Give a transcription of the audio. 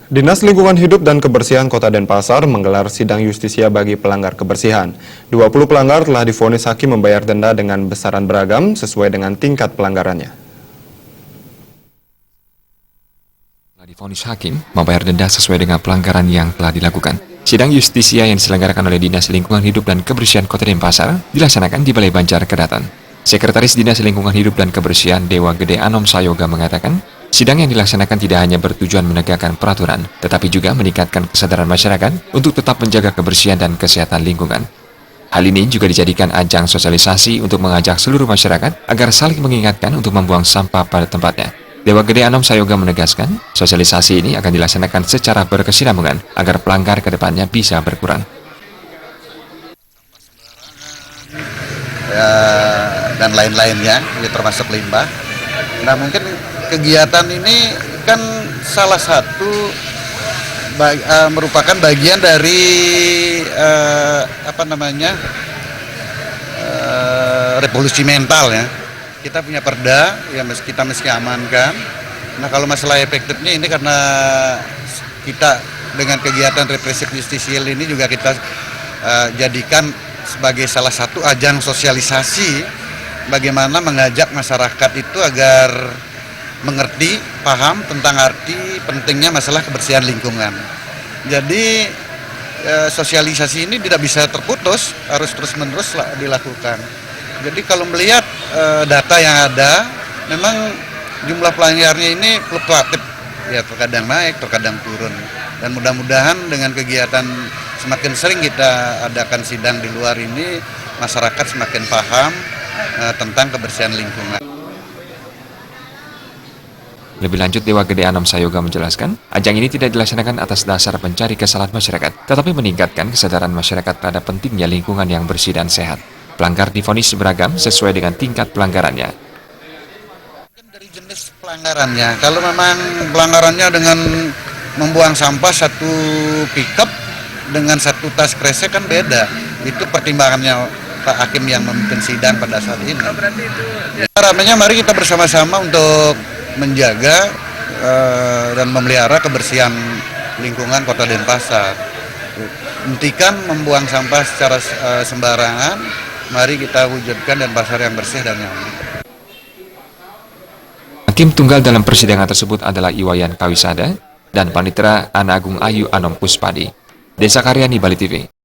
Dinas Lingkungan Hidup dan Kebersihan Kota Denpasar menggelar sidang justisia bagi pelanggar kebersihan. 20 pelanggar telah divonis hakim membayar denda dengan besaran beragam sesuai dengan tingkat pelanggarannya. Telah divonis hakim membayar denda sesuai dengan pelanggaran yang telah dilakukan. Sidang justisia yang diselenggarakan oleh Dinas Lingkungan Hidup dan Kebersihan Kota Denpasar dilaksanakan di Balai Banjar Kedatan. Sekretaris Dinas Lingkungan Hidup dan Kebersihan Dewa Gede Anom Sayoga mengatakan, sidang yang dilaksanakan tidak hanya bertujuan menegakkan peraturan, tetapi juga meningkatkan kesadaran masyarakat untuk tetap menjaga kebersihan dan kesehatan lingkungan. Hal ini juga dijadikan ajang sosialisasi untuk mengajak seluruh masyarakat agar saling mengingatkan untuk membuang sampah pada tempatnya. Dewa Gede Anom Sayoga menegaskan, sosialisasi ini akan dilaksanakan secara berkesinambungan agar pelanggar ke depannya bisa berkurang. Dan lain-lainnya, ya termasuk limbah. Nah, mungkin kegiatan ini kan salah satu merupakan bagian dari revolusi mental ya. Kita punya perda yang kita mesti amankan. Nah, kalau masalah efektifnya ini karena kita dengan kegiatan represif justisial ini juga kita jadikan sebagai salah satu ajang sosialisasi bagaimana mengajak masyarakat itu agar mengerti, paham tentang arti pentingnya masalah kebersihan lingkungan. Jadi sosialisasi ini tidak bisa terputus, harus terus-menerus dilakukan. Jadi kalau melihat data yang ada, memang jumlah pelanggarnya ini fluktuatif, ya terkadang naik, terkadang turun. Dan mudah-mudahan dengan kegiatan semakin sering kita adakan sidang di luar ini, masyarakat semakin paham tentang kebersihan lingkungan. Lebih lanjut, Dewa Gede Anom Sayoga menjelaskan, ajang ini tidak dilaksanakan atas dasar mencari kesalahan masyarakat, tetapi meningkatkan kesadaran masyarakat terhadap pentingnya lingkungan yang bersih dan sehat. Pelanggar divonis beragam sesuai dengan tingkat pelanggarannya. Dari jenis pelanggarannya, kalau memang pelanggarannya dengan membuang sampah satu pickup dengan satu tas kresek kan beda. Itu pertimbangannya Pak Hakim yang memimpin sidang pada saat ini. Berarti itu harapannya mari kita bersama-sama untuk menjaga dan memelihara kebersihan lingkungan Kota Denpasar. Hentikan membuang sampah secara sembarangan. Mari kita wujudkan Denpasar yang bersih dan nyaman. Hakim tunggal dalam persidangan tersebut adalah Iwayan Kawisada dan Panitera Ana Agung Ayu Anom Puspadi. Desa Karyani, Bali TV.